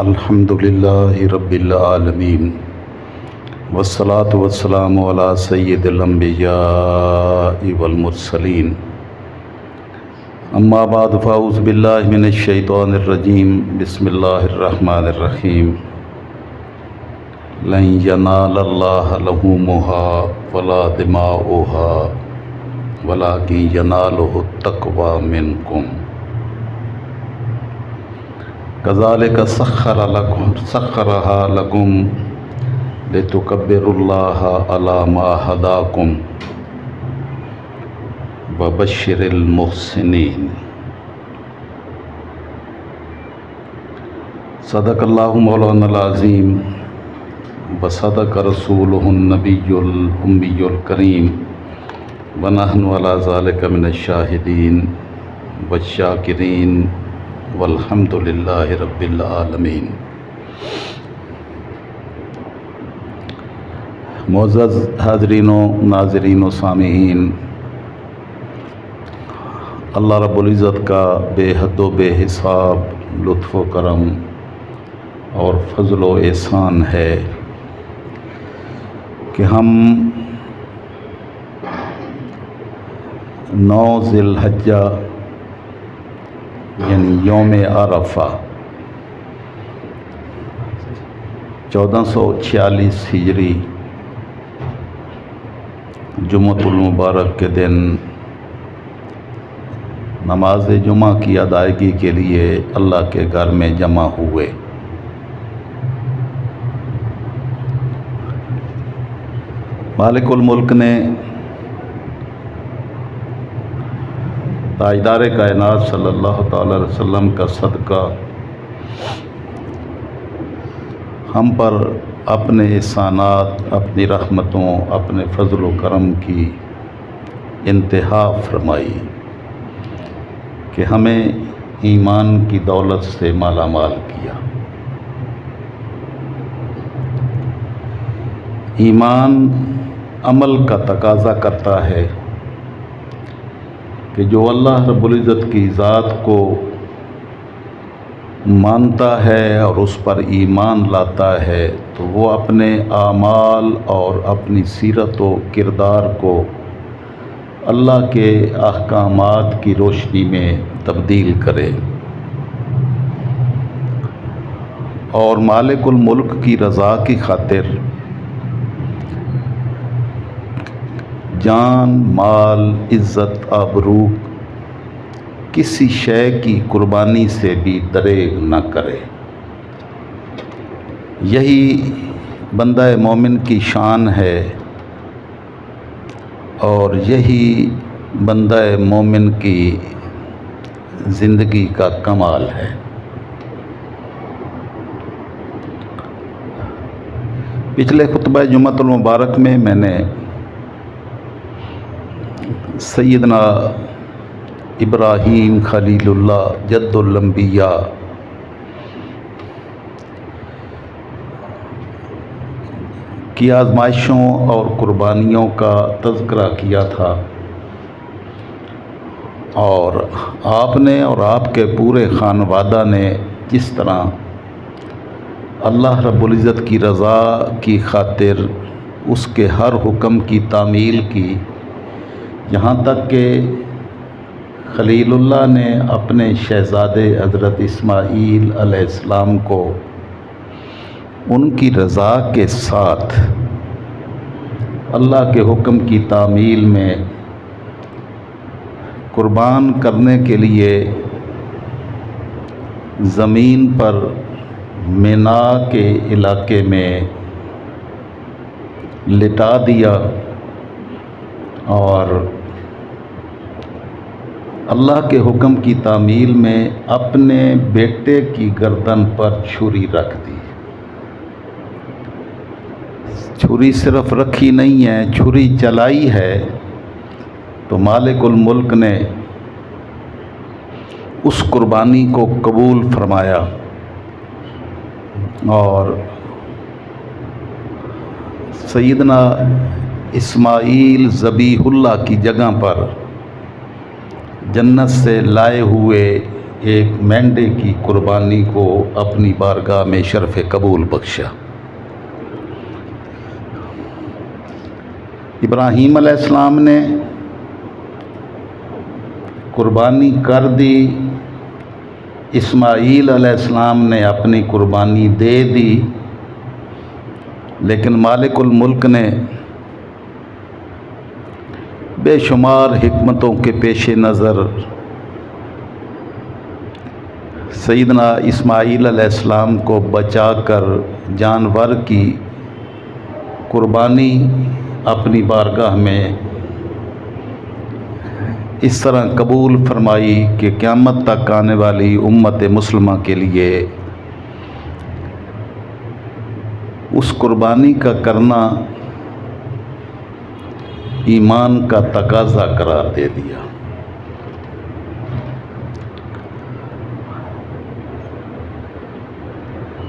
الحمد للہ رب العالمین والصلاة والسلام علی سید الانبیاء والمرسلین اما بعد فاعوذ باللہ من الشیطان الرجیم بسم اللہ الرحمن الرحیم لن ینال اللہ لحومها ولا دماؤها ولکن ینالہ التقوی منکم کذالک سخرها لکم لتکبروا اللہ علی ما ہداکم وبشر المحسنین۔ صدق اللہ مولانا العظیم وصدق رسولہ النبی الامی الکریم ونحن علی ذلک من الشاہدین والشاکرین والحمد للہ رب العالمین۔ معزز حاضرین و ناظرین و سامعین، اللہ رب العزت کا بے حد و بے حساب لطف و کرم اور فضل و احسان ہے کہ ہم 9 ذی الحجہ یعنی یوم عرفہ 1446 ہجری جمعۃ المبارک کے دن نماز جمعہ کی ادائیگی کے لیے اللہ کے گھر میں جمع ہوئے۔ مالک الملک نے تاجدار کائنات صلی اللہ تعالی علیہ وسلم کا صدقہ ہم پر اپنے احسانات، اپنی رحمتوں، اپنے فضل و کرم کی انتہا فرمائی کہ ہمیں ایمان کی دولت سے مالا مال کیا۔ ایمان عمل کا تقاضا کرتا ہے کہ جو اللہ رب العزت کی ذات کو مانتا ہے اور اس پر ایمان لاتا ہے تو وہ اپنے اعمال اور اپنی سیرت و کردار کو اللہ کے احکامات کی روشنی میں تبدیل کرے اور مالک الملک کی رضا کی خاطر جان، مال، عزت، آبرو کسی شے کی قربانی سے بھی دریغ نہ کرے۔ یہی بندہ مومن کی شان ہے اور یہی بندہ مومن کی زندگی کا کمال ہے۔ پچھلے خطبہ جمعۃ المبارک میں نے سیدنا ابراہیم خلیل اللہ جد الانبیاء کی آزمائشوں اور قربانیوں کا تذکرہ کیا تھا، اور آپ نے اور آپ کے پورے خانوادہ نے جس طرح اللہ رب العزت کی رضا کی خاطر اس کے ہر حکم کی تعمیل کی، یہاں تک کہ خلیل اللہ نے اپنے شہزادے حضرت اسماعیل علیہ السلام کو ان کی رضا کے ساتھ اللہ کے حکم کی تعمیل میں قربان کرنے کے لیے زمین پر مینا کے علاقے میں لٹا دیا اور اللہ کے حکم کی تعمیل میں اپنے بیٹے کی گردن پر چھری رکھ دی۔ چھری صرف رکھی نہیں ہے، چھری چلائی ہے تو مالک الملک نے اس قربانی کو قبول فرمایا اور سیدنا اسماعیل ذبیح اللہ کی جگہ پر جنت سے لائے ہوئے ایک مینڈے کی قربانی کو اپنی بارگاہ میں شرف قبول بخشا۔ ابراہیم علیہ السلام نے قربانی کر دی، اسماعیل علیہ السلام نے اپنی قربانی دے دی، لیکن مالک الملک نے بے شمار حکمتوں کے پیش نظر سیدنا اسماعیل علیہ السلام کو بچا کر جانور کی قربانی اپنی بارگاہ میں اس طرح قبول فرمائی کہ قیامت تک آنے والی امت مسلمہ کے لیے اس قربانی کا کرنا ایمان کا تقاضا قرار دے دیا۔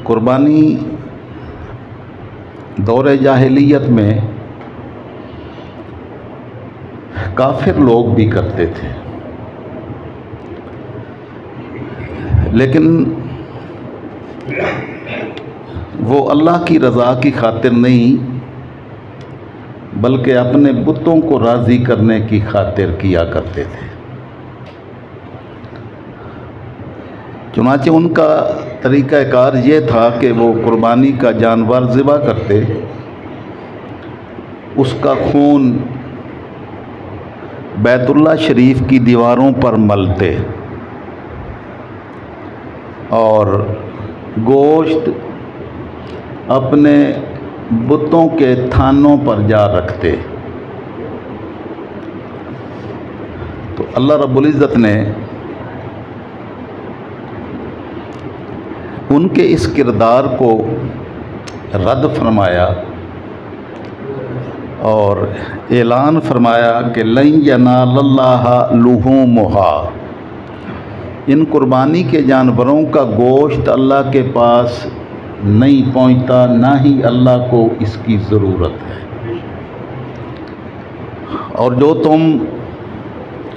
قربانی دور جاہلیت میں کافر لوگ بھی کرتے تھے، لیکن وہ اللہ کی رضا کی خاطر نہیں بلکہ اپنے بتوں کو راضی کرنے کی خاطر کیا کرتے تھے۔ چنانچہ ان کا طریقہ کار یہ تھا کہ وہ قربانی کا جانور ذبح کرتے، اس کا خون بیت اللہ شریف کی دیواروں پر ملتے اور گوشت اپنے بتوں کے تھانوں پر جا رکھتے۔ تو اللہ رب العزت نے ان کے اس کردار کو رد فرمایا اور اعلان فرمایا کہ لن ینال اللہ لحومھا، ان قربانی کے جانوروں کا گوشت اللہ کے پاس نہیں پہنچتا، نہ ہی اللہ کو اس کی ضرورت ہے، اور جو تم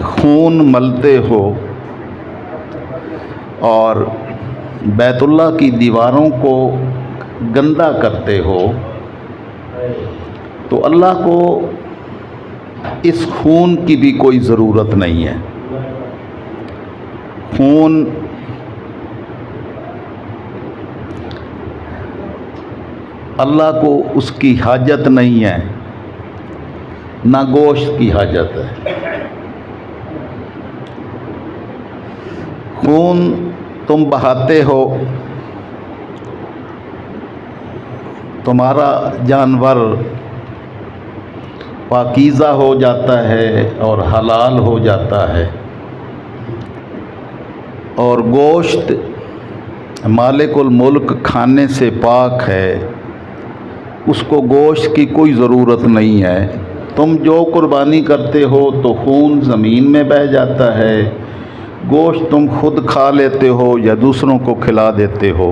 خون ملتے ہو اور بیت اللہ کی دیواروں کو گندا کرتے ہو تو اللہ کو اس خون کی بھی کوئی ضرورت نہیں ہے۔ خون اللہ کو اس کی حاجت نہیں ہے، نہ گوشت کی حاجت ہے۔ خون تم بہاتے ہو، تمہارا جانور پاکیزہ ہو جاتا ہے اور حلال ہو جاتا ہے، اور گوشت مالک الملک کھانے سے پاک ہے، اس کو گوشت کی کوئی ضرورت نہیں ہے۔ تم جو قربانی کرتے ہو تو خون زمین میں بہہ جاتا ہے، گوشت تم خود کھا لیتے ہو یا دوسروں کو کھلا دیتے ہو۔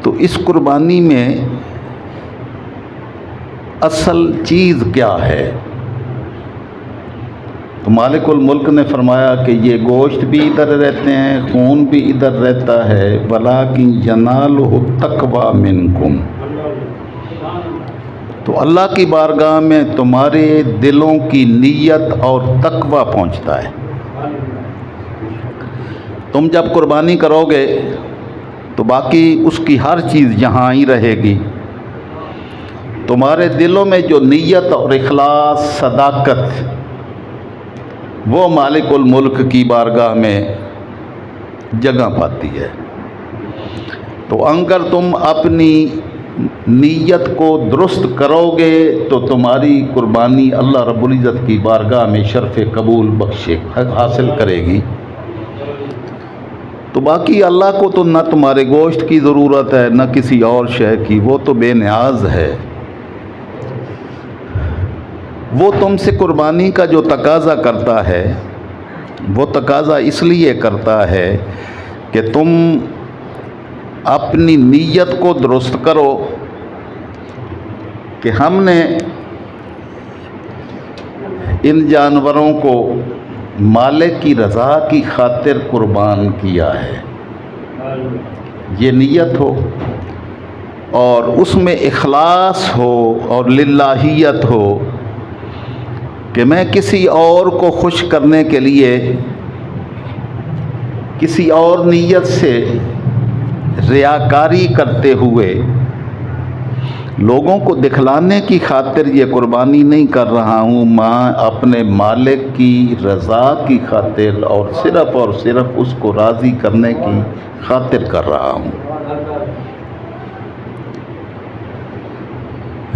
تو اس قربانی میں اصل چیز کیا ہے؟ تو مالک الملک نے فرمایا کہ یہ گوشت بھی ادھر رہتے ہیں، خون بھی ادھر رہتا ہے، وَلَٰكِن يَنَالُهُ التَّقْوَىٰ مِنكُمْ، تو اللہ کی بارگاہ میں تمہارے دلوں کی نیت اور تقویٰ پہنچتا ہے۔ تم جب قربانی کرو گے تو باقی اس کی ہر چیز یہاں ہی رہے گی، تمہارے دلوں میں جو نیت اور اخلاص، صداقت، وہ مالک الملک کی بارگاہ میں جگہ پاتی ہے۔ تو اگر تم اپنی نیت کو درست کرو گے تو تمہاری قربانی اللہ رب العزت کی بارگاہ میں شرف قبول بخشے حاصل کرے گی۔ تو باقی اللہ کو تو نہ تمہارے گوشت کی ضرورت ہے نہ کسی اور شے کی، وہ تو بے نیاز ہے۔ وہ تم سے قربانی کا جو تقاضا کرتا ہے وہ تقاضا اس لیے کرتا ہے کہ تم اپنی نیت کو درست کرو کہ ہم نے ان جانوروں کو مالک کی رضا کی خاطر قربان کیا ہے، یہ نیت ہو اور اس میں اخلاص ہو اور للہیت ہو کہ میں کسی اور کو خوش کرنے کے لیے کسی اور نیت سے ریاکاری کرتے ہوئے لوگوں کو دکھلانے کی خاطر یہ قربانی نہیں کر رہا ہوں، میں اپنے مالک کی رضا کی خاطر اور صرف اس کو راضی کرنے کی خاطر کر رہا ہوں۔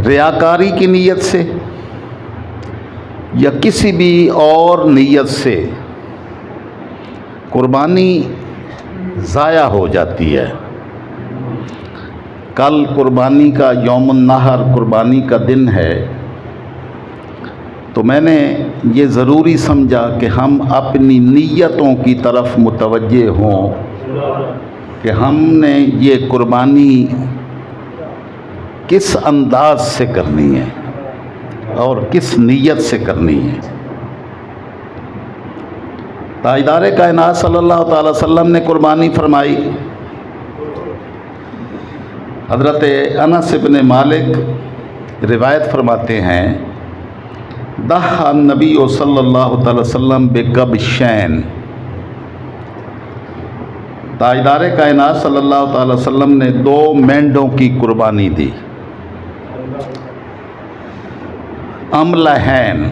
ریاکاری کی نیت سے یا کسی بھی اور نیت سے قربانی ضائع ہو جاتی ہے۔ کل قربانی کا یوم النحر قربانی کا دن ہے، تو میں نے یہ ضروری سمجھا کہ ہم اپنی نیتوں کی طرف متوجہ ہوں کہ ہم نے یہ قربانی کس انداز سے کرنی ہے اور کس نیت سے کرنی ہے۔ تاجدار کائنات صلی اللہ تعالی وسلم نے قربانی فرمائی۔ حضرت انس بن مالک روایت فرماتے ہیں، ضحى النبی صلی اللہ تعالی وسلم بکبشین، تاجدار کائنات صلی اللہ تعالی وسلم نے 2 مینڈوں کی قربانی دی، املہین،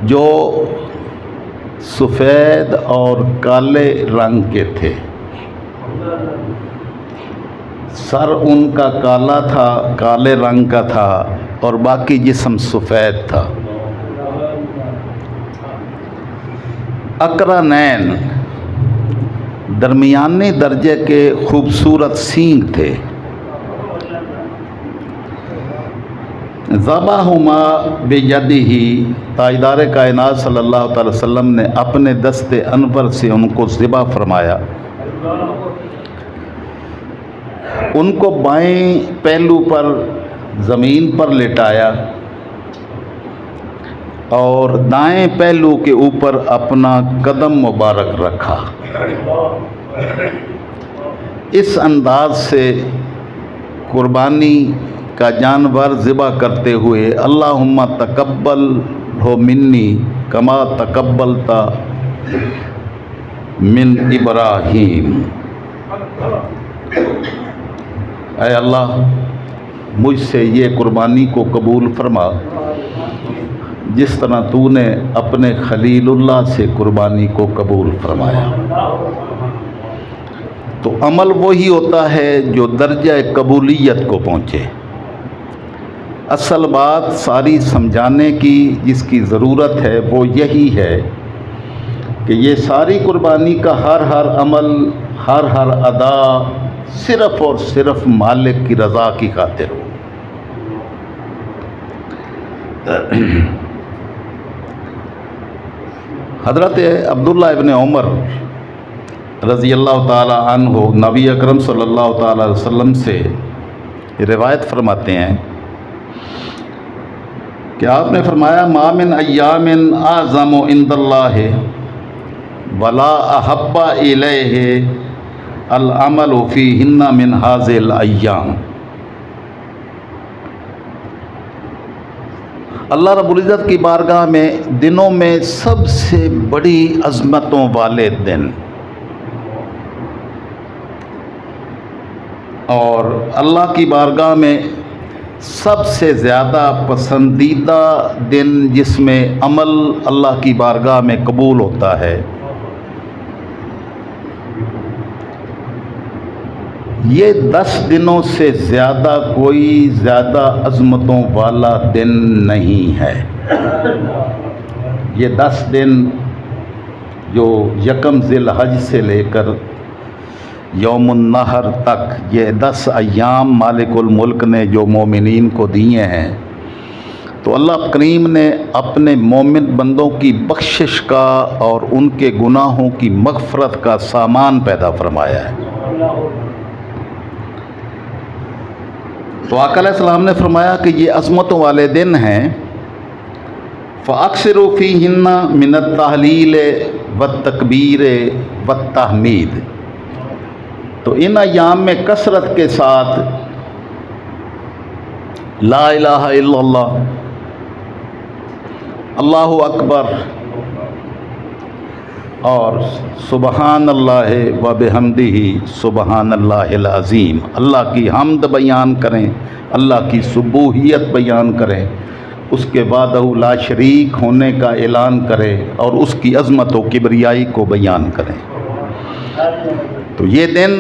جو سفید اور کالے رنگ کے تھے، سر ان کا کالا تھا، کالے رنگ کا تھا اور باقی جسم سفید تھا۔ اقرنین، درمیانے درجے کے خوبصورت سینگ تھے۔ ذبحہما بیدہ، تاجدار کائنات صلی اللہ تعالی وسلم نے اپنے دست انور سے ان کو ذبح فرمایا۔ ان کو بائیں پہلو پر زمین پر لٹایا اور دائیں پہلو کے اوپر اپنا قدم مبارک رکھا۔ اس انداز سے قربانی کا جانور ذبح کرتے ہوئے اللہم تقبل ہو منی کما تقبلت من ابراہیم، اے اللہ مجھ سے یہ قربانی کو قبول فرما جس طرح تو نے اپنے خلیل اللہ سے قربانی کو قبول فرمایا۔ تو عمل وہی ہوتا ہے جو درجہ قبولیت کو پہنچے۔ اصل بات ساری سمجھانے کی جس کی ضرورت ہے وہ یہی ہے کہ یہ ساری قربانی کا ہر عمل، ہر ادا صرف اور صرف مالک کی رضا کی خاطر ہو۔ حضرت عبداللہ ابن عمر رضی اللہ تعالی عنہ نبی اکرم صلی اللہ تعالی علیہ وسلم سے روایت فرماتے ہیں کہ آپ نے فرمایا، ما من ایام اعظم عند اللہ ولا احب الیہ العمل فیہن من ہذہ الایام۔ اللہ رب العزت کی بارگاہ میں دنوں میں سب سے بڑی عظمتوں والے دن اور اللہ کی بارگاہ میں سب سے زیادہ پسندیدہ دن جس میں عمل اللہ کی بارگاہ میں قبول ہوتا ہے، یہ 10 دنوں سے زیادہ کوئی زیادہ عظمتوں والا دن نہیں ہے۔ یہ 10 دن جو یکم ذی الحج سے لے کر یوم النحر تک، یہ 10 ایام مالک الملک نے جو مومنین کو دیے ہیں، تو اللہ کریم نے اپنے مومن بندوں کی بخشش کا اور ان کے گناہوں کی مغفرت کا سامان پیدا فرمایا ہے۔ تو آقا علیہ السلام نے فرمایا کہ یہ عظمتوں والے دن ہیں فَأَكْثِرُوا فِيهِنَّ مِنَ التَّحْلِيلِ وَالتَّكْبِيرِ وَالتَّحْمِيدِ، تو ان ایام میں کثرت کے ساتھ لا الہ الا اللہ، اللہ اکبر اور سبحان اللہ و بحمدہ سبحان اللہ العظیم، اللہ کی حمد بیان کریں، اللہ کی سبوحیت بیان کریں، اس کے وحدہ لا شریک ہونے کا اعلان کریں اور اس کی عظمت و کبریائی کو بیان کریں۔ تو یہ دن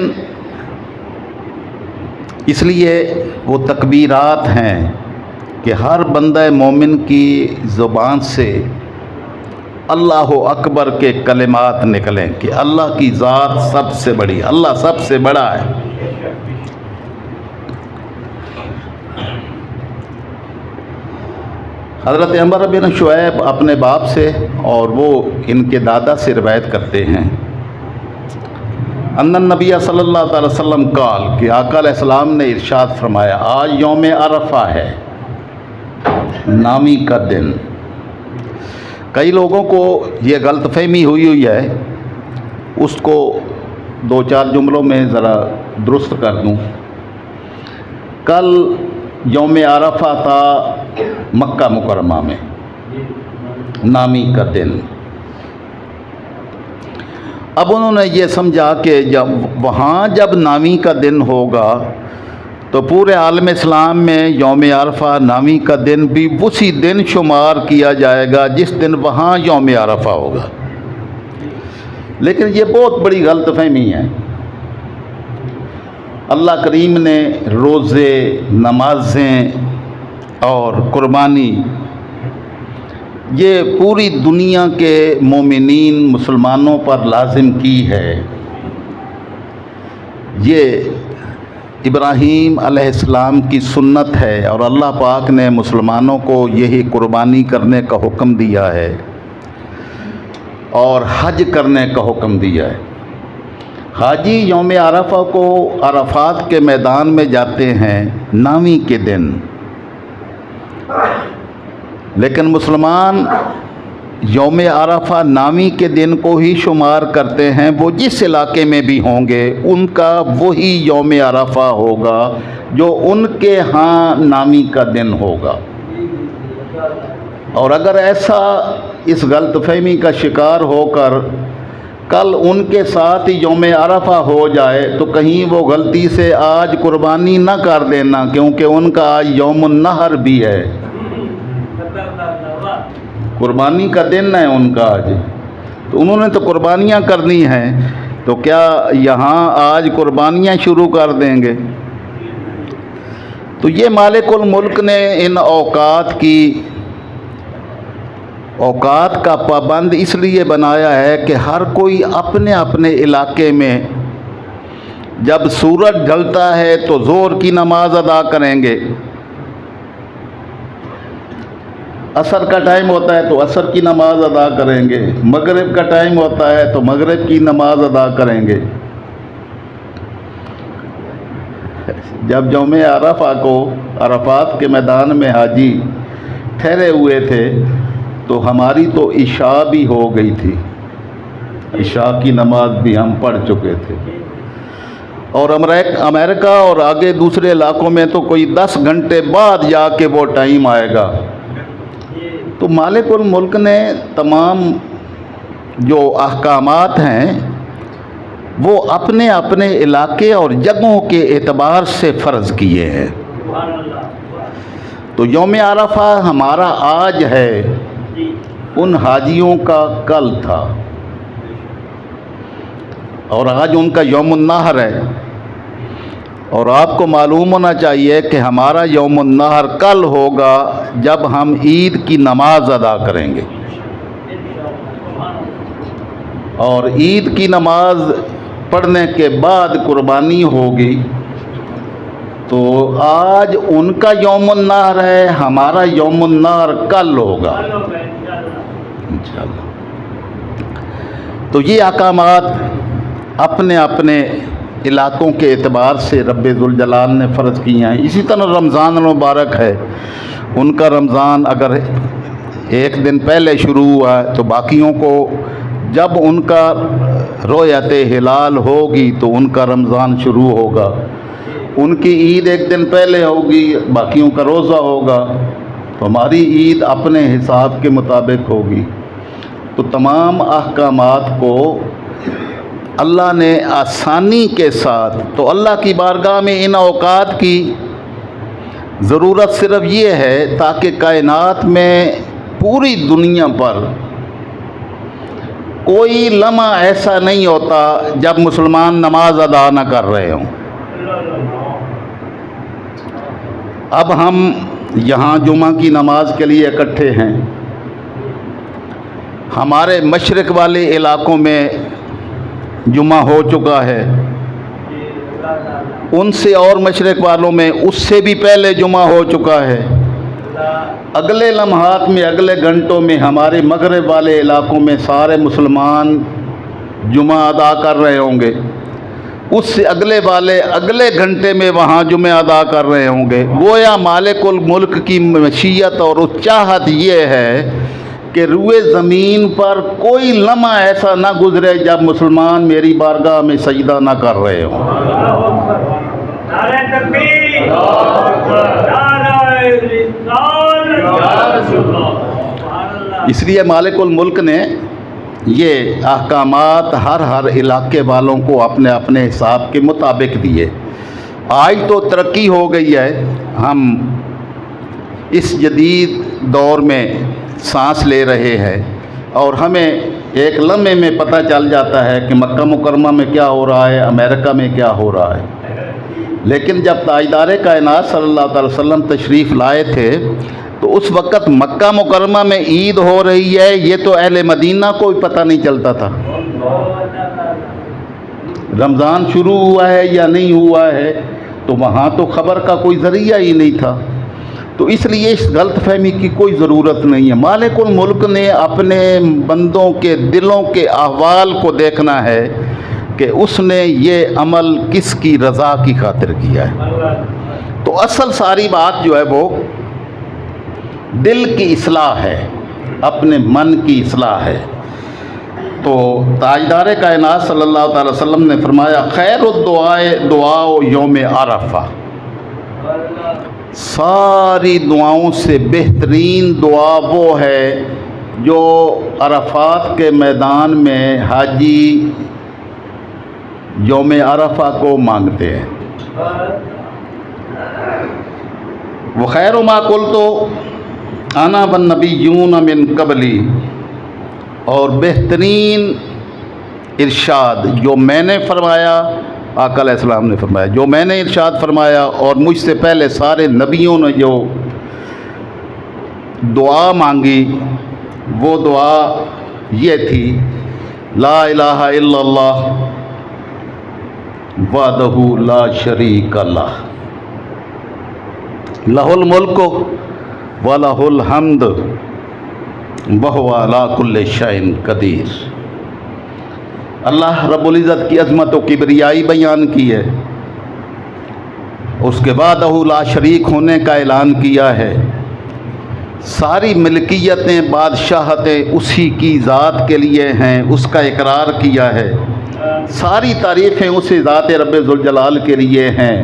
اس لیے وہ تکبیرات ہیں کہ ہر بندہ مومن کی زبان سے اللہ اکبر کے کلمات نکلیں کہ اللہ کی ذات سب سے بڑی، اللہ سب سے بڑا ہے۔ حضرت عمر بن شعیب اپنے باپ سے اور وہ ان کے دادا سے روایت کرتے ہیں، ان النبی صلی اللہ تعالی وسلم قال، کہ آقا علیہ السلام نے ارشاد فرمایا، آج یوم عرفہ ہے، نامی کا دن۔ کئی لوگوں کو یہ غلط فہمی ہوئی ہے، اس کو دو چار جملوں میں ذرا درست کر دوں۔ کل یوم عرفہ تھا مکہ مکرمہ میں، نامی کا دن۔ اب انہوں نے یہ سمجھا کہ جب نامی کا دن ہوگا تو پورے عالم اسلام میں یوم عرفہ نامی کا دن بھی اسی دن شمار کیا جائے گا جس دن وہاں یوم عرفہ ہوگا، لیکن یہ بہت بڑی غلط فہمی ہے۔ اللہ کریم نے روزے، نمازیں اور قربانی یہ پوری دنیا کے مومنین مسلمانوں پر لازم کی ہے۔ یہ ابراہیم علیہ السلام کی سنت ہے اور اللہ پاک نے مسلمانوں کو یہی قربانی کرنے کا حکم دیا ہے اور حج کرنے کا حکم دیا ہے۔ حاجی یوم عرفہ کو عرفات کے میدان میں جاتے ہیں نامی کے دن، لیکن مسلمان یوم عرفہ نامی کے دن کو ہی شمار کرتے ہیں۔ وہ جس علاقے میں بھی ہوں گے ان کا وہی یوم عرفہ ہوگا جو ان کے ہاں نامی کا دن ہوگا۔ اور اگر ایسا اس غلط فہمی کا شکار ہو کر کل ان کے ساتھ یوم عرفہ ہو جائے تو کہیں وہ غلطی سے آج قربانی نہ کر دینا، کیونکہ ان کا آج یوم النحر بھی ہے، قربانی کا دن ہے ان کا آج، تو انہوں نے تو قربانیاں کرنی ہیں، تو کیا یہاں آج قربانیاں شروع کر دیں گے؟ تو یہ مالک الملک نے ان اوقات کا پابند اس لیے بنایا ہے کہ ہر کوئی اپنے اپنے علاقے میں جب سورج ڈھلتا ہے تو ظہر کی نماز ادا کریں گے، عصر کا ٹائم ہوتا ہے تو عصر کی نماز ادا کریں گے، مغرب کا ٹائم ہوتا ہے تو مغرب کی نماز ادا کریں گے۔ جب یوم عرفہ کو عرفات کے میدان میں حاجی ٹھہرے ہوئے تھے تو ہماری تو عشاء بھی ہو گئی تھی، عشاء کی نماز بھی ہم پڑھ چکے تھے، اور امریکہ اور آگے دوسرے علاقوں میں تو کوئی 10 گھنٹے بعد جا کے وہ ٹائم آئے گا۔ تو مالک الملک نے تمام جو احکامات ہیں وہ اپنے اپنے علاقے اور جگہوں کے اعتبار سے فرض کیے ہیں۔ تو یوم عرفہ ہمارا آج ہے، ان حاجیوں کا کل تھا، اور آج ان کا یوم النحر ہے، اور آپ کو معلوم ہونا چاہیے کہ ہمارا یوم النحر کل ہوگا جب ہم عید کی نماز ادا کریں گے، اور عید کی نماز پڑھنے کے بعد قربانی ہوگی۔ تو آج ان کا یوم النحر ہے، ہمارا یوم النحر کل ہوگا انشاءاللہ۔ تو یہ احکامات اپنے اپنے علاقوں کے اعتبار سے رب ذوالجلال نے فرض کیے ہیں۔ اسی طرح رمضان المبارک ہے، ان کا رمضان اگر ایک دن پہلے شروع ہوا ہے تو باقیوں کو جب ان کا رؤیت ہلال ہوگی تو ان کا رمضان شروع ہوگا، ان کی عید ایک دن پہلے ہوگی، باقیوں کا روزہ ہوگا، تو ہماری عید اپنے حساب کے مطابق ہوگی۔ تو تمام احکامات کو اللہ نے آسانی کے ساتھ، تو اللہ کی بارگاہ میں ان اوقات کی ضرورت صرف یہ ہے تاکہ کائنات میں پوری دنیا پر کوئی لمحہ ایسا نہیں ہوتا جب مسلمان نماز ادا نہ کر رہے ہوں۔ اب ہم یہاں جمعہ کی نماز کے لیے اکٹھے ہیں، ہمارے مشرق والے علاقوں میں جمعہ ہو چکا ہے، ان سے اور مشرق والوں میں اس سے بھی پہلے جمعہ ہو چکا ہے۔ اگلے لمحات میں، اگلے گھنٹوں میں ہمارے مغرب والے علاقوں میں سارے مسلمان جمعہ ادا کر رہے ہوں گے، اس سے اگلے گھنٹے میں وہاں جمعہ ادا کر رہے ہوں گے۔ گویا مالک الملک کی مشیت اور چاہت یہ ہے کہ روئے زمین پر کوئی لمحہ ایسا نہ گزرے جب مسلمان میری بارگاہ میں سجدہ نہ کر رہے ہوں۔ اس لیے مالک الملک نے یہ احکامات ہر علاقے والوں کو اپنے اپنے حساب کے مطابق دیے۔ آج تو ترقی ہو گئی ہے، ہم اس جدید دور میں سانس لے رہے ہیں اور ہمیں ایک لمحے میں پتہ چل جاتا ہے کہ مکہ مکرمہ میں کیا ہو رہا ہے، امریکہ میں کیا ہو رہا ہے۔ لیکن جب تاجدار کائنات صلی اللہ علیہ وسلم تشریف لائے تھے تو اس وقت مکہ مکرمہ میں عید ہو رہی ہے، یہ تو اہل مدینہ کو بھی پتہ نہیں چلتا تھا۔ رمضان شروع ہوا ہے یا نہیں ہوا ہے تو وہاں تو خبر کا کوئی ذریعہ ہی نہیں تھا۔ تو اس لیے اس غلط فہمی کی کوئی ضرورت نہیں ہے۔ مالک الملک نے اپنے بندوں کے دلوں کے احوال کو دیکھنا ہے کہ اس نے یہ عمل کس کی رضا کی خاطر کیا ہے۔ تو اصل ساری بات جو ہے وہ دل کی اصلاح ہے، اپنے من کی اصلاح ہے۔ تو تاجدار کائنات صلی اللہ تعالی وسلم نے فرمایا خیر دعا یوم عرفہ، ساری دعاؤں سے بہترین دعا وہ ہے جو عرفات کے میدان میں حاجی یوم عرفہ کو مانگتے ہیں۔ وخیر ما قلت انا والنبیون من قبلی، اور بہترین ارشاد جو میں نے فرمایا، آقا علیہ السلام نے فرمایا، جو میں نے ارشاد فرمایا اور مجھ سے پہلے سارے نبیوں نے جو دعا مانگی وہ دعا یہ تھی لا الہ الا اللہ وحدہ لا شریک لہ لہ الملک ولہ الحمد وہو علی کل شیء قدیر۔ اللہ رب العزت کی عظمت و کبریائی بیان کی ہے، اس کے بعد لا شریک ہونے کا اعلان کیا ہے، ساری ملکیتیں بادشاہتیں اسی کی ذات کے لیے ہیں، اس کا اقرار کیا ہے، ساری تعریفیں اسی ذات رب ذوالجلال کے لیے ہیں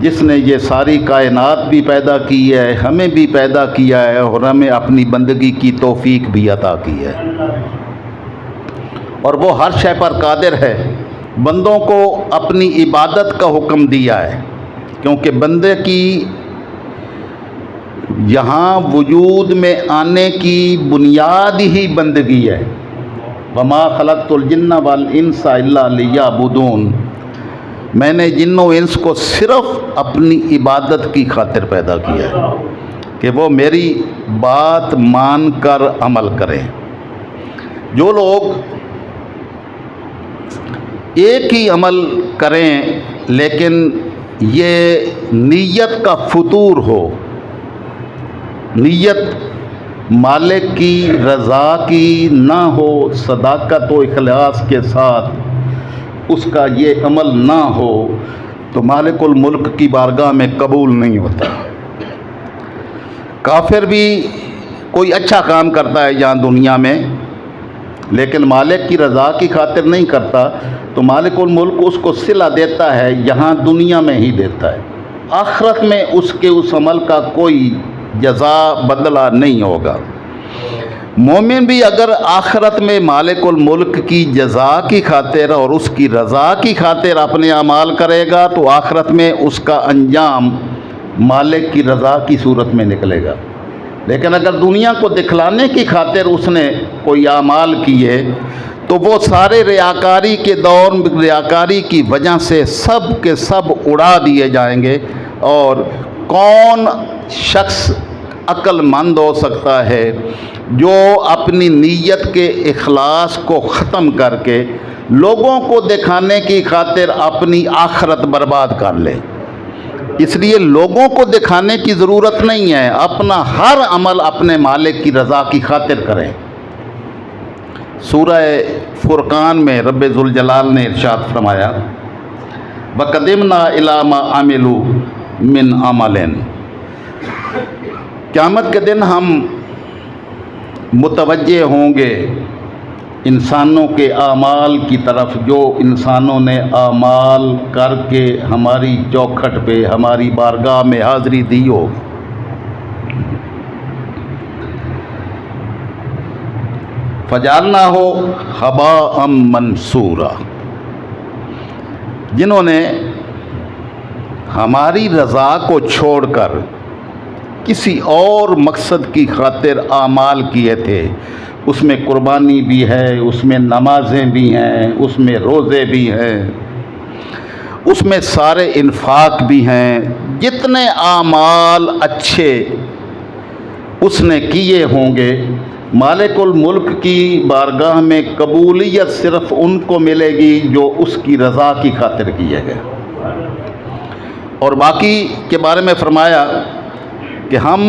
جس نے یہ ساری کائنات بھی پیدا کی ہے، ہمیں بھی پیدا کیا ہے اور ہمیں اپنی بندگی کی توفیق بھی عطا کی ہے، اور وہ ہر شے پر قادر ہے۔ بندوں کو اپنی عبادت کا حکم دیا ہے، کیونکہ بندے کی یہاں وجود میں آنے کی بنیاد ہی بندگی ہے۔ وما خلقت الجن والانس الا لیعبدون، میں نے جن و انس کو صرف اپنی عبادت کی خاطر پیدا کیا ہے کہ وہ میری بات مان کر عمل کریں۔ جو لوگ ایک ہی عمل کریں لیکن یہ نیت کا فطور ہو، نیت مالک کی رضا کی نہ ہو، صداقت و اخلاص کے ساتھ اس کا یہ عمل نہ ہو تو مالک الملک کی بارگاہ میں قبول نہیں ہوتا۔ کافر بھی کوئی اچھا کام کرتا ہے یہاں دنیا میں لیکن مالک کی رضا کی خاطر نہیں کرتا تو مالک الملک اس کو صلہ دیتا ہے، یہاں دنیا میں ہی دیتا ہے، آخرت میں اس کے اس عمل کا کوئی جزا بدلہ نہیں ہوگا۔ مومن بھی اگر آخرت میں مالک الملک کی جزا کی خاطر اور اس کی رضا کی خاطر اپنے اعمال کرے گا تو آخرت میں اس کا انجام مالک کی رضا کی صورت میں نکلے گا، لیکن اگر دنیا کو دکھلانے کی خاطر اس نے کوئی اعمال کیے تو وہ سارے ریاکاری کے دور ریاکاری کی وجہ سے سب کے سب اڑا دیے جائیں گے۔ اور کون شخص عقل مند ہو سکتا ہے جو اپنی نیت کے اخلاص کو ختم کر کے لوگوں کو دکھانے کی خاطر اپنی آخرت برباد کر لے؟ اس لیے لوگوں کو دکھانے کی ضرورت نہیں ہے، اپنا ہر عمل اپنے مالک کی رضا کی خاطر کریں۔ سورہ فرقان میں رب ذوالجلال نے ارشاد فرمایا وَقَدِمْنَا إِلَىٰ مَا عَمِلُوا مِنْ عَمَلٍ، قیامت کے دن ہم متوجہ ہوں گے انسانوں کے اعمال کی طرف جو انسانوں نے اعمال کر کے ہماری چوکھٹ پہ ہماری بارگاہ میں حاضری دی ہو۔ فجعلناہ ہباء منثورا، جنہوں نے ہماری رضا کو چھوڑ کر کسی اور مقصد کی خاطر اعمال کیے تھے، اس میں قربانی بھی ہے، اس میں نمازیں بھی ہیں، اس میں روزے بھی ہیں، اس میں سارے انفاق بھی ہیں، جتنے اعمال اچھے اس نے کیے ہوں گے، مالک الملک کی بارگاہ میں قبولیت صرف ان کو ملے گی جو اس کی رضا کی خاطر کیے گئے۔ اور باقی کے بارے میں فرمایا کہ ہم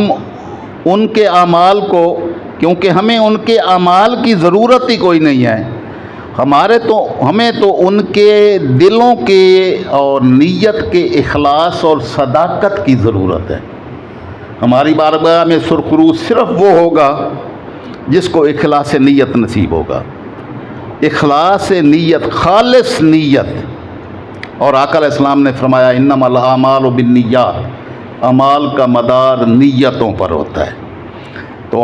ان کے اعمال کو، کیونکہ ہمیں ان کے اعمال کی ضرورت ہی کوئی نہیں ہے، ہمیں تو ان کے دلوں کے اور نیت کے اخلاص اور صداقت کی ضرورت ہے۔ ہماری بارگاہ میں سرخرو صرف وہ ہوگا جس کو اخلاص نیت نصیب ہوگا، اخلاص نیت، خالص نیت۔ اور آقا علیہ السلام نے فرمایا انما الاعمال بالنیات، اعمال کا مدار نیتوں پر ہوتا ہے، تو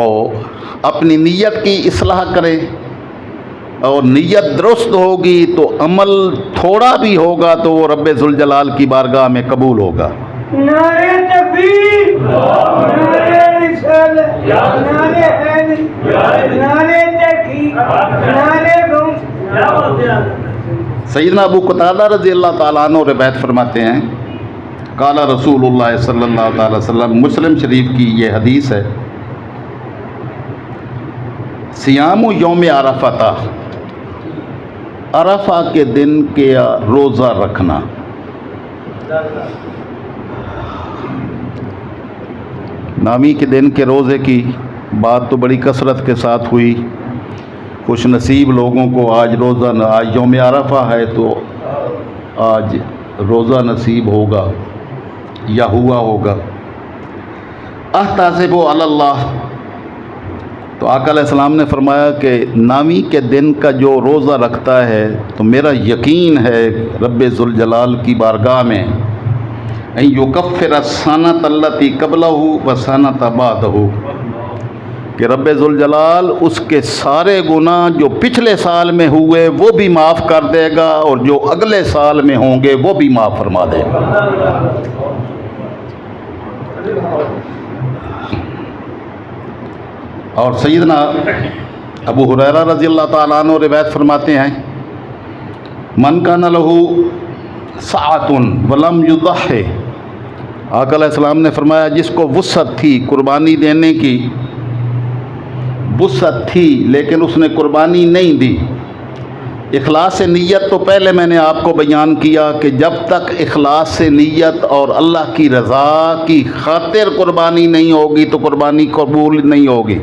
اپنی نیت کی اصلاح کریں، اور نیت درست ہوگی تو عمل تھوڑا بھی ہوگا تو وہ رب ذوالجلال کی بارگاہ میں قبول ہوگا۔ نعرہ تکبیر، نعرہ رسالت، نعرہ حیدری، نعرہ تحقیق، نعرہ غوث۔ سیدنا ابو قتادہ رضی اللہ تعالیٰ عنہ روایت فرماتے ہیں قال رسول اللہ صلی اللہ تعالی وسلم، مسلم شریف کی یہ حدیث ہے، صیام یوم عرفہ، عرفہ کے دن کے روزہ رکھنا۔ نامی کے دن کے روزے کی بات تو بڑی کثرت کے ساتھ ہوئی، خوش نصیب لوگوں کو آج روزہ، آج یوم عرفہ ہے تو آج روزہ نصیب ہوگا یا ہوا ہوگا۔ احتسب علی اللہ، تو آقا علیہ السلام نے فرمایا کہ نامی کے دن کا جو روزہ رکھتا ہے تو میرا یقین ہے رب ذوالجلال کی بارگاہ میں ان یکفر السنۃ التی قبلہ وسنۃ بعدہ، کہ رب ذوالجلال اس کے سارے گناہ جو پچھلے سال میں ہوئے وہ بھی معاف کر دے گا اور جو اگلے سال میں ہوں گے وہ بھی معاف فرما دے گا۔ اور سیدنا ابو ہریرہ رضی اللہ تعالیٰ عنہ روایت فرماتے ہیں من کان لہ سعۃ ولم یضحی، آقا علیہ السلام نے فرمایا جس کو وسعت تھی قربانی دینے کی، وسعت تھی لیکن اس نے قربانی نہیں دی۔ اخلاص نیت تو پہلے میں نے آپ کو بیان کیا کہ جب تک اخلاص نیت اور اللہ کی رضا کی خاطر قربانی نہیں ہوگی تو قربانی قبول نہیں ہوگی۔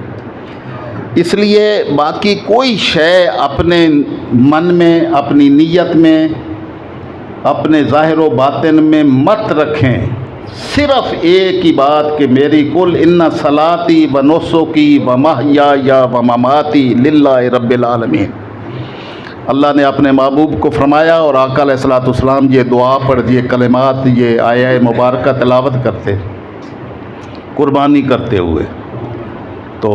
اس لیے باقی کوئی شے اپنے من میں، اپنی نیت میں، اپنے ظاہر و باطن میں مت رکھیں، صرف ایک ہی بات کہ میری کل ان صلاتی و نسکی و محیایا و مماتی للہ رب العالمین. اللہ نے اپنے محبوب کو فرمایا اور آقا علیہ الصلوۃ والسلام یہ دعا پڑھ یہ کلمات یہ آیہ مبارکہ تلاوت کرتے قربانی کرتے ہوئے. تو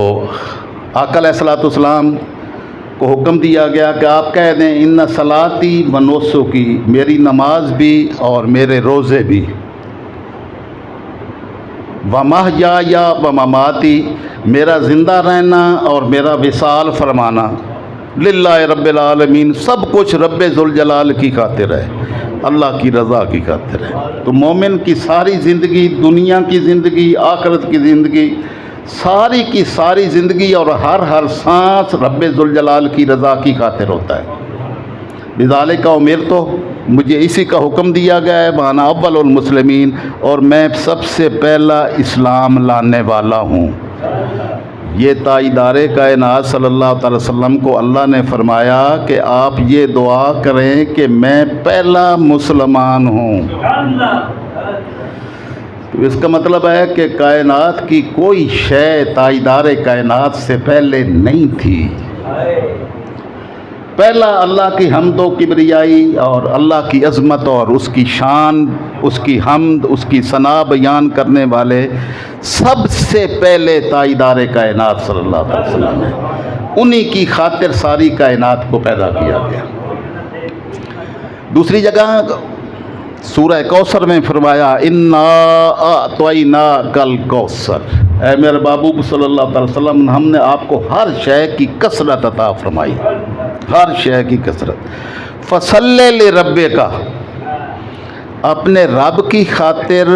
آقا علیہ الصلوۃ والسلام کو حکم دیا گیا کہ آپ کہہ دیں ان صلاتی و نسکی، میری نماز بھی اور میرے روزے بھی، و محیایا و مماتی، میرا زندہ رہنا اور میرا وصال فرمانا، للہ رب العالمین، سب کچھ رب ذوالجلال کی خاطر ہے، اللہ کی رضا کی خاطر ہے. تو مومن کی ساری زندگی، دنیا کی زندگی، آخرت کی زندگی، ساری کی ساری زندگی اور ہر سانس رب ذوالجلال کی رضا کی خاطر ہوتا ہے. بذالک امرت، مجھے اسی کا حکم دیا گیا ہے، وانا اول المسلمین، اور میں سب سے پہلا اسلام لانے والا ہوں. یہ تاجدار کائنات صلی اللہ تعالی وسلم کو اللہ نے فرمایا کہ آپ یہ دعا کریں کہ میں پہلا مسلمان ہوں. تو اس کا مطلب ہے کہ کائنات کی کوئی شے تاجدار کائنات سے پہلے نہیں تھی. پہلا اللہ کی حمد و کبریائی اور اللہ کی عظمت اور اس کی شان، اس کی حمد، اس کی ثنا بیان کرنے والے سب سے پہلے تاجدار کائنات صلی اللہ علیہ وسلم ہیں. انہی کی خاطر ساری کائنات کو پیدا کیا گیا. دوسری جگہ سورہ کوثر میں فرمایا انا اعطیناک الکوثر، اے میرے محبوب صلی اللہ علیہ وسلم، ہم نے آپ کو ہر شے کی کثرت عطا فرمائی، ہر شے کی کثرت. فصلی لربک، اپنے رب کی خاطر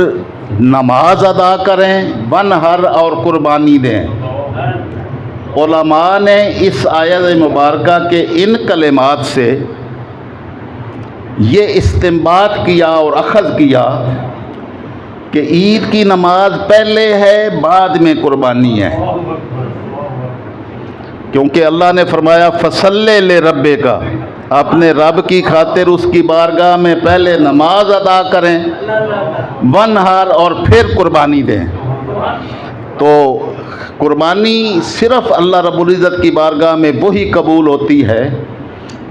نماز ادا کریں، ونحر، اور قربانی دیں. علماء نے اس آیت مبارکہ کے ان کلمات سے یہ استنباط کیا اور اخذ کیا کہ عید کی نماز پہلے ہے، بعد میں قربانی ہے. کیونکہ اللہ نے فرمایا فصلی لربک، اپنے رب کی خاطر اس کی بارگاہ میں پہلے نماز ادا کریں، ونحر، اور پھر قربانی دیں. تو قربانی صرف اللہ رب العزت کی بارگاہ میں وہی قبول ہوتی ہے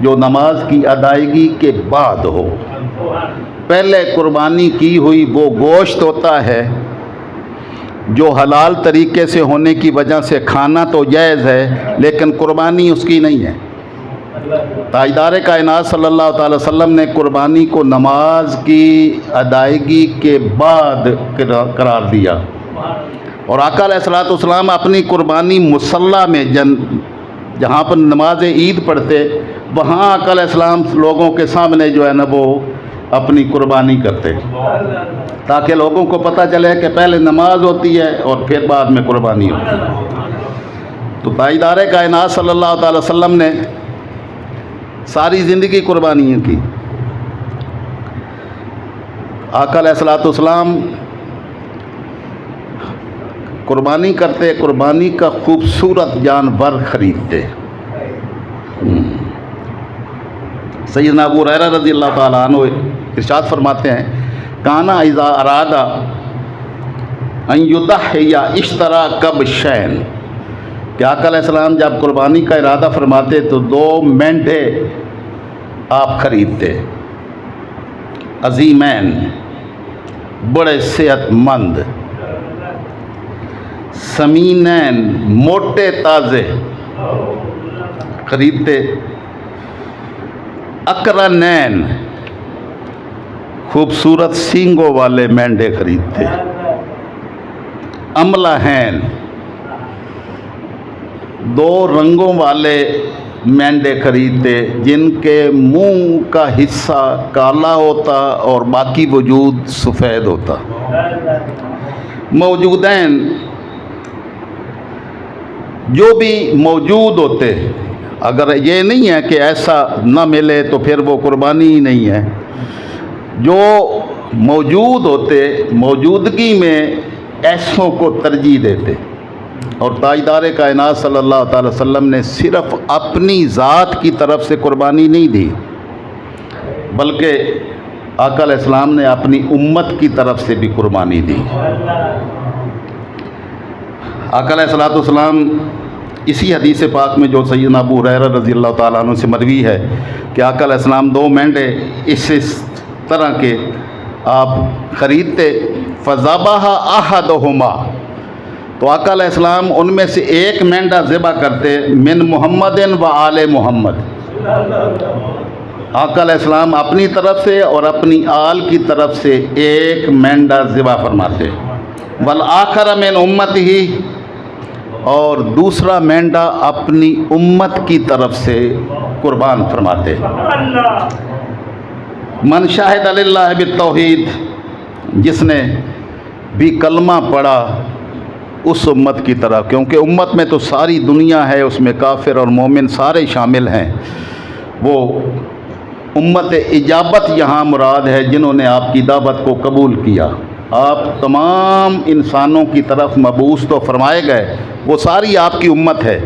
جو نماز کی ادائیگی کے بعد ہو. پہلے قربانی کی ہوئی وہ گوشت ہوتا ہے جو حلال طریقے سے ہونے کی وجہ سے کھانا تو جائز ہے، لیکن قربانی اس کی نہیں ہے. تاجدار کائنات صلی اللہ تعالی وسلم نے قربانی کو نماز کی ادائیگی کے بعد قرار دیا. اور آقا علیہ الصلوۃ والسلام اپنی قربانی مصلی میں جہاں پر نماز عید پڑھتے، وہاں آقا علیہ السلام لوگوں کے سامنے جو ہے نا وہ اپنی قربانی کرتے، تاکہ لوگوں کو پتہ چلے کہ پہلے نماز ہوتی ہے اور پھر بعد میں قربانی ہوتی ہے. تو تاجدار کائنات صلی اللہ تعالی وسلم نے ساری زندگی قربانیاں کی. آقا علیہ الصلوۃ والسلام قربانی کرتے، قربانی کا خوبصورت جانور خریدتے. سیدنا ابو ہریرہ رضی اللہ تعالیٰ عنہ ارشاد فرماتے ہیں کانا اذا ارادہ ان یضحی اشترى کبشین، کہ آقا علیہ السلام جب قربانی کا ارادہ فرماتے تو 2 مینڈھے آپ خریدتے، عظیمین، بڑے صحت مند، سمینین، موٹے تازے خریدتے، اقرنین، خوبصورت سینگوں والے مینڈے خریدتے، املہین، 2 رنگوں والے مینڈے خریدتے جن کے منہ کا حصہ کالا ہوتا اور باقی وجود سفید ہوتا. موجودین، جو بھی موجود ہوتے، اگر یہ نہیں ہے کہ ایسا نہ ملے تو پھر وہ قربانی ہی نہیں ہے. جو موجود ہوتے، موجودگی میں ایسوں کو ترجیح دیتے. اور تاجدار کائنات صلی اللہ تعالی وسلم نے صرف اپنی ذات کی طرف سے قربانی نہیں دی، بلکہ آقا علیہ السلام نے اپنی امت کی طرف سے بھی قربانی دی۔ آقا علیہ السلام اسی حدیث پاک میں جو سیدنا ابو ہریرہ رضی اللہ تعالیٰ عنہ سے مروی ہے کہ آقا علیہ السلام 2 مینڈے اس طرح کے آپ خریدتے، فذبح احدہما، تو آقا علیہ السلام ان میں سے ایک مینڈا ذبح کرتے، من محمد و آل محمد، آقا علیہ السلام اپنی طرف سے اور اپنی آل کی طرف سے ایک مینڈا ذبح فرماتے، والآخر من امتہ، اور دوسرا مینڈا اپنی امت کی طرف سے قربان فرماتے۔ من شاہد للہ بالتوحید، جس نے بھی کلمہ پڑھا اس امت کی طرف، کیونکہ امت میں تو ساری دنیا ہے، اس میں کافر اور مومن سارے شامل ہیں، وہ امت اجابت یہاں مراد ہے جنہوں نے آپ کی دعوت کو قبول کیا۔ آپ تمام انسانوں کی طرف مبعوث تو فرمائے گئے، وہ ساری آپ کی امت ہے،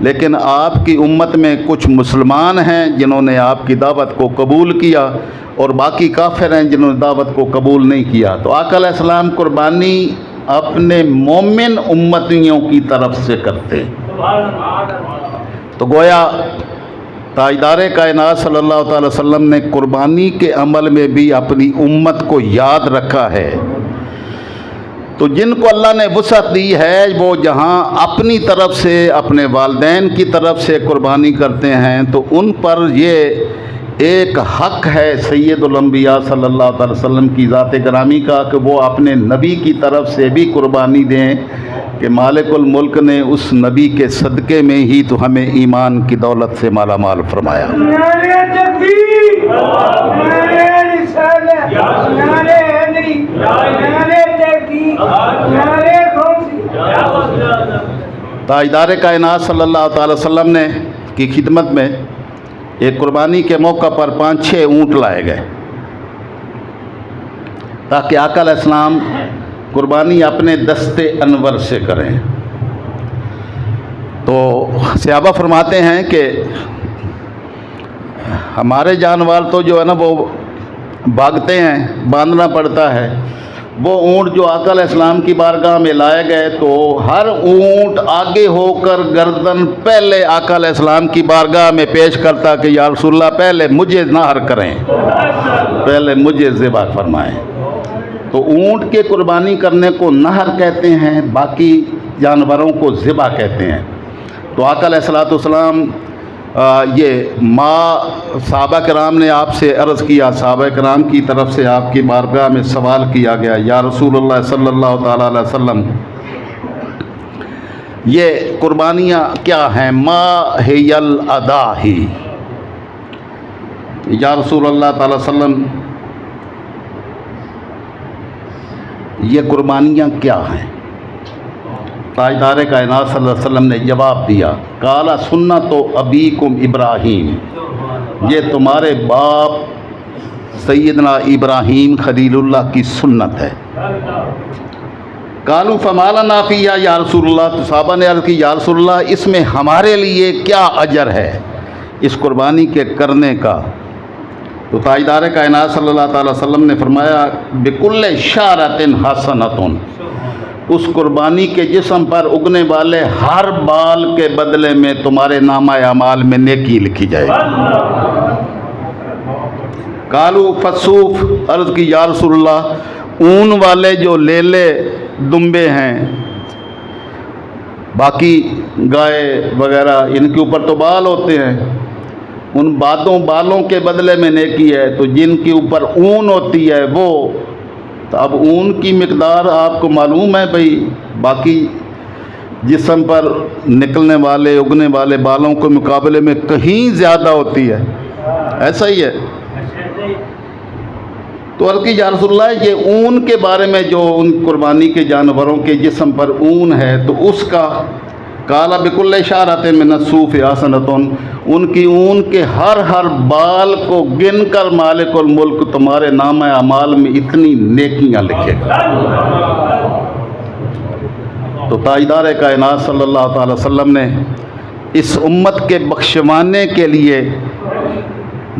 لیکن آپ کی امت میں کچھ مسلمان ہیں جنہوں نے آپ کی دعوت کو قبول کیا، اور باقی کافر ہیں جنہوں نے دعوت کو قبول نہیں کیا۔ تو آقا علیہ السلام قربانی اپنے مومن امتیوں کی طرف سے کرتے۔ تو گویا تاجدار کائنات صلی اللہ تعالی وسلم نے قربانی کے عمل میں بھی اپنی امت کو یاد رکھا ہے۔ تو جن کو اللہ نے وسعت دی ہے وہ جہاں اپنی طرف سے، اپنے والدین کی طرف سے قربانی کرتے ہیں، تو ان پر یہ ایک حق ہے سید الانبیاء صلی اللہ تعالی وسلم کی ذات گرامی کا کہ وہ اپنے نبی کی طرف سے بھی قربانی دیں، کہ مالک الملک نے اس نبی کے صدقے میں ہی تو ہمیں ایمان کی دولت سے مالا مال فرمایا۔ نعرہ تکبیر، نعرہ رسالت، نعرہ حیدری، نعرہ تحقیق، نعرہ غوثی۔ تاجدار کائنات صلی اللہ تعالی وسلم نے کی خدمت میں ایک قربانی کے موقع پر 5-6 اونٹ لائے گئے تاکہ آقا علیہ السلام قربانی اپنے دست انور سے کریں۔ تو صحابہ فرماتے ہیں کہ ہمارے جانور تو جو ہے نا وہ بھاگتے ہیں، باندھنا پڑتا ہے، وہ اونٹ جو آقا علیہ السلام کی بارگاہ میں لائے گئے تو ہر اونٹ آگے ہو کر گردن پہلے آقا علیہ السلام کی بارگاہ میں پیش کرتا کہ یا رسول اللہ پہلے مجھے نہر کریں، پہلے مجھے ذبح فرمائیں۔ تو اونٹ کے قربانی کرنے کو نہر کہتے ہیں، باقی جانوروں کو ذبح کہتے ہیں۔ تو آقا علیہ السلام یہ صحابہ کرام نے آپ سے عرض کیا، صحابہ کرام کی طرف سے آپ کی بارگاہ میں سوال کیا گیا، یا رسول اللہ صلی اللہ تعالیٰ علیہ وسلم یہ قربانیاں کیا ہیں؟ ما ہی الاضاحی، یا رسول اللہ تعالیٰ وسلم یہ قربانیاں کیا ہیں؟ تاجدار کائنات صلی اللہ علیہ وسلم نے جواب دیا، قالا سنت ابیکم ابراہیم، یہ تمہارے باپ سیدنا ابراہیم خلیل اللہ کی سنت ہے۔ قالوا فما لنا فیہا یا رسول اللہ، تو صحابہ نے عرض کی یا رسول اللہ اس میں ہمارے لیے کیا اجر ہے اس قربانی کے کرنے کا؟ تو تاجدار کائنات صلی اللہ تعالی وسلم نے فرمایا، بکل شعرۃ حسنۃ، اس قربانی کے جسم پر اگنے والے ہر بال کے بدلے میں تمہارے نامہ اعمال میں نیکی لکھی جائے گی۔ قالوا فصوف، عرض کی یا رسول اللہ اون والے جو لیلے دمبے ہیں، باقی گائے وغیرہ ان کے اوپر تو بال ہوتے ہیں، ان بالوں کے بدلے میں نیکی ہے، تو جن کے اوپر اون ہوتی ہے وہ، تو اب اون کی مقدار آپ کو معلوم ہے بھائی، باقی جسم پر نکلنے والے اگنے والے بالوں کے مقابلے میں کہیں زیادہ ہوتی ہے، ایسا ہی ہے۔ تو عرض کی یا رسول اللہ یہ اون کے بارے میں جو ان قربانی کے جانوروں کے جسم پر اون ہے تو اس کا، قال بکل شعرۃ من الصوف حسنۃ، ان کی اون کے ہر بال کو گن کر مالک الملک تمہارے نامہ اعمال میں اتنی نیکیاں لکھے گا۔ تو تاجدار کائنات صلی اللہ تعالی وسلم نے اس امت کے بخشوانے کے لیے